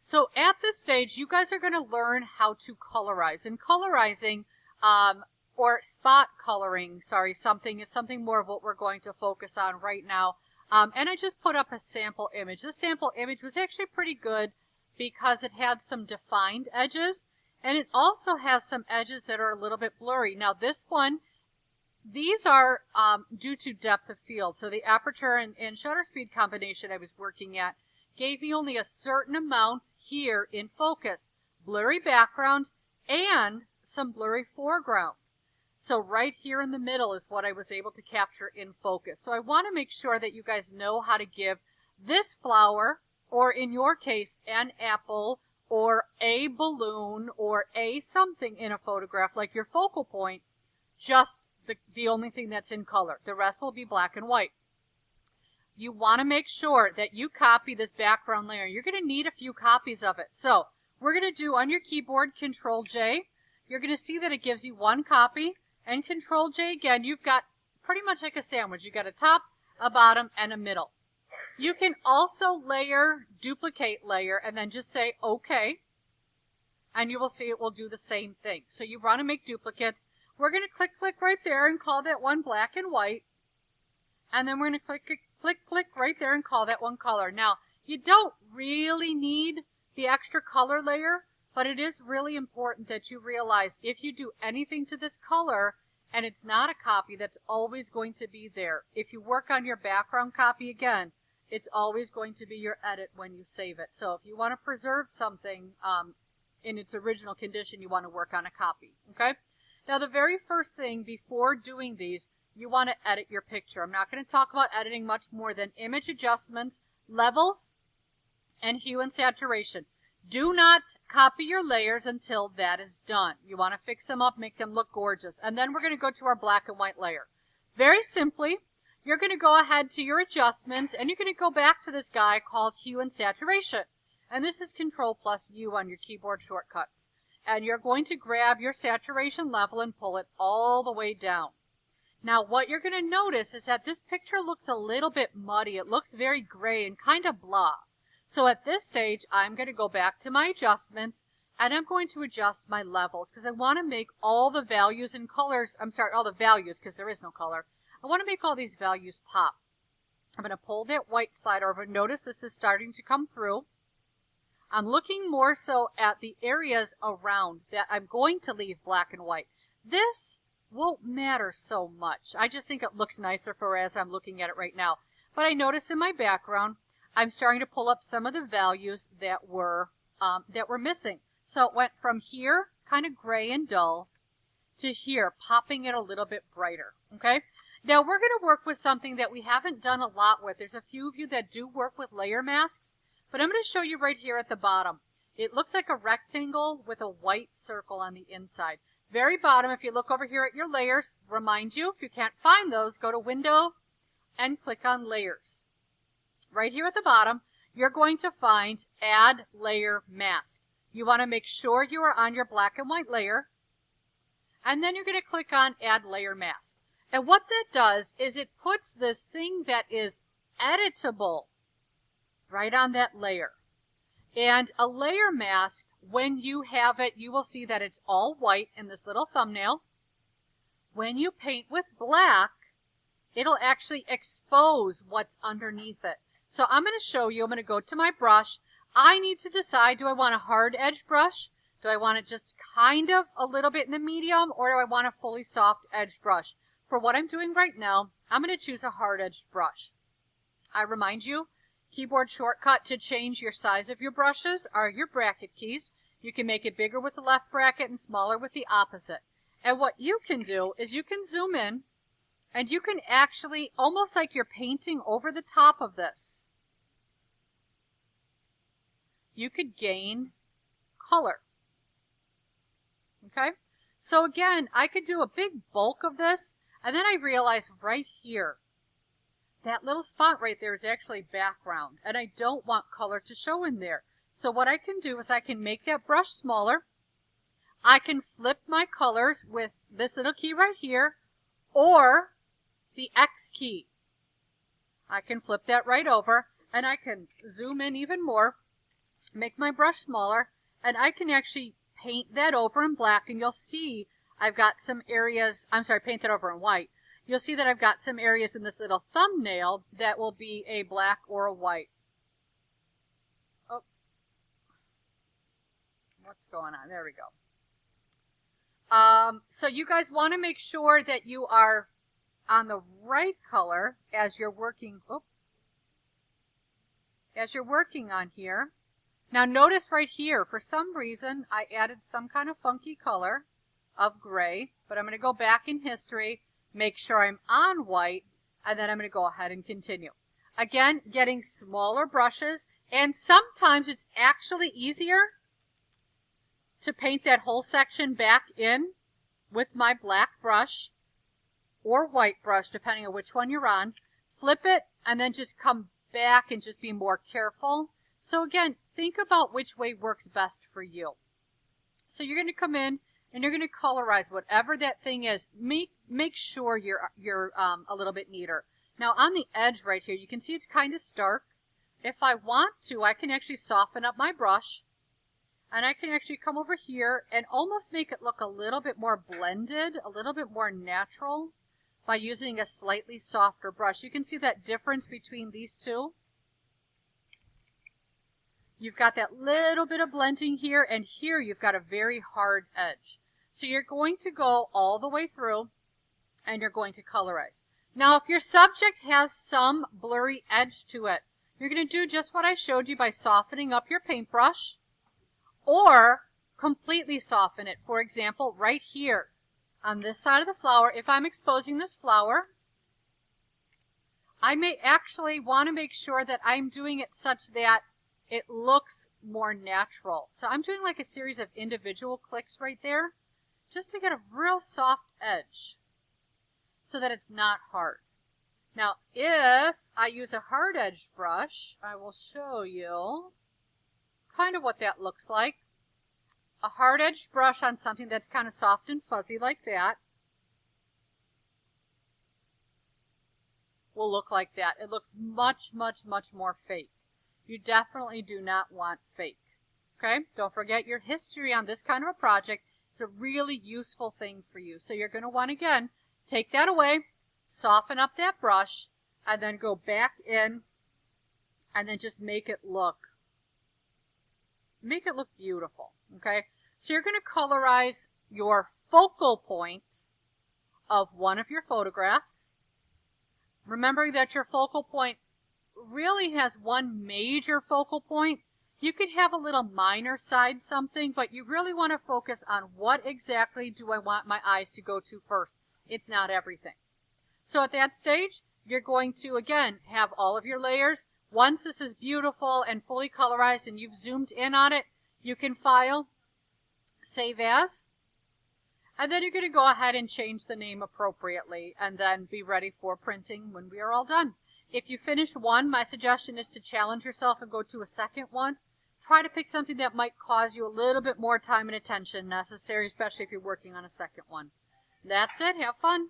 So at this stage, you guys are going to learn how to colorize. And colorizing, or spot coloring, sorry, something more of what we're going to focus on right now. And I just put up a sample image. This sample image was actually pretty good because it had some defined edges, and it also has some edges that are a little bit blurry. Now this one, these are due to depth of field. So the aperture and shutter speed combination I was working at gave me only a certain amount here in focus. Blurry background and some blurry foreground. So right here in the middle is what I was able to capture in focus. So I want to make sure that you guys know how to give this flower, or in your case, an apple, or a balloon, or a something in a photograph, like your focal point, just the only thing that's in color. The rest will be black and white. You want to make sure that you copy this background layer. You're going to need a few copies of it. So we're going to do on your keyboard, Control J. You're going to see that it gives you one copy. And Control J again, you've got pretty much like a sandwich. You've got a top, a bottom, and a middle. You can also layer, duplicate layer, and then just say OK. And you will see it will do the same thing. So you want to make duplicates. We're going to click right there and call that one black and white. And then we're going to click right there and call that one color. Now, you don't really need the extra color layer, but it is really important that you realize if you do anything to this color and it's not a copy, that's always going to be there. If you work on your background copy again, it's always going to be your edit when you save it. So if you want to preserve something in its original condition, you want to work on a copy. Okay? Now, the very first thing before doing these, you want to edit your picture. I'm not going to talk about editing much more than image adjustments, levels, and hue and saturation. Do not copy your layers until that is done. You want to fix them up, make them look gorgeous. And then we're going to go to our black and white layer. Very simply, you're going to go ahead to your adjustments, and you're going to go back to this guy called hue and saturation. And this is Control plus U on your keyboard shortcuts. And you're going to grab your saturation level and pull it all the way down. Now, what you're going to notice is that this picture looks a little bit muddy. It looks very gray and kind of blah. So at this stage, I'm going to go back to my adjustments, and I'm going to adjust my levels because I want to make all the values and colors, all the values because there is no color. I want to make all these values pop. I'm going to pull that white slider over. Notice this is starting to come through. I'm looking more so at the areas around that I'm going to leave black and white. This won't matter so much. I just think it looks nicer for as I'm looking at it right now. But I notice in my background, I'm starting to pull up some of the values that were missing. So it went from here, kind of gray and dull, to here, popping it a little bit brighter. Okay? Now we're going to work with something that we haven't done a lot with. There's a few of you that do work with layer masks, but I'm going to show you right here at the bottom. It looks like a rectangle with a white circle on the inside. Very bottom, if you look over here at your layers, remind you, if you can't find those, go to Window and click on Layers. Right here at the bottom, you're going to find Add Layer Mask. You want to make sure you are on your black and white layer, and then you're going to click on Add Layer Mask. And what that does is it puts this thing that is editable right on that layer. And a layer mask, when you have it, you will see that it's all white in this little thumbnail. When you paint with black, it'll actually expose what's underneath it. So I'm going to show you, I'm going to go to my brush. I need to decide, do I want a hard edge brush? Do I want it just kind of a little bit in the medium, or do I want a fully soft edge brush? For what I'm doing right now, I'm going to choose a hard edged brush. I remind you, keyboard shortcut to change your size of your brushes are your bracket keys. You can make it bigger with the left bracket and smaller with the opposite. And what you can do is you can zoom in, and you can actually, almost like you're painting over the top of this, you could gain color. Okay? So again, I could do a big bulk of this, and then I realize right here, that little spot right there is actually background, and I don't want color to show in there. So what I can do is I can make that brush smaller. I can flip my colors with this little key right here, or the X key. I can flip that right over, and I can zoom in even more. make my brush smaller, and I can actually paint that over in black, and you'll see I've got some areas, I'm sorry, paint that over in white. You'll see that I've got some areas in this little thumbnail that will be a black or a white. Oh, what's going on? There we go. So you guys want to make sure that you are on the right color as you're working. Oh, as you're working on here. Now notice right here, for some reason, I added some kind of funky color of gray, but I'm going to go back in history, make sure I'm on white, and then I'm going to go ahead and continue. Again, getting smaller brushes, and sometimes it's actually easier to paint that whole section back in with my black brush or white brush, depending on which one you're on. Flip it, and then just come back and just be more careful. So again, think about which way works best for you. So you're going to come in and you're going to colorize whatever that thing is. Make sure you're a little bit neater. Now on the edge right here, you can see it's kind of stark. If I want to, I can actually soften up my brush, and I can actually come over here and almost make it look a little bit more blended, a little bit more natural by using a slightly softer brush. You can see that difference between these two. You've got that little bit of blending here, and here you've got a very hard edge. So you're going to go all the way through, and you're going to colorize. Now, if your subject has some blurry edge to it, you're going to do just what I showed you by softening up your paintbrush, or completely soften it. For example, right here on this side of the flower, if I'm exposing this flower, I may actually want to make sure that I'm doing it such that it looks more natural. So I'm doing like a series of individual clicks right there, just to get a real soft edge so that it's not hard. Now, if I use a hard edged brush, I will show you kind of what that looks like. A hard edged brush on something that's kind of soft and fuzzy like that will look like that. It looks much, much, much more fake. You definitely do not want fake. Okay? Don't forget your history on this kind of a project is a really useful thing for you. So you're going to want, again, take that away, soften up that brush, and then go back in and then just make it look beautiful. Okay? So you're going to colorize your focal point of one of your photographs. Remembering that your focal point really has one major focal point. You could have a little minor side something, but you really want to focus on what exactly do I want my eyes to go to first. It's not everything. So at that stage, you're going to, again, have all of your layers. Once this is beautiful and fully colorized and you've zoomed in on it, you can file, save as, and then you're going to go ahead and change the name appropriately and then be ready for printing when we are all done. If you finish one, my suggestion is to challenge yourself and go to a second one. Try to pick something that might cause you a little bit more time and attention necessary, especially if you're working on a second one. That's it. Have fun.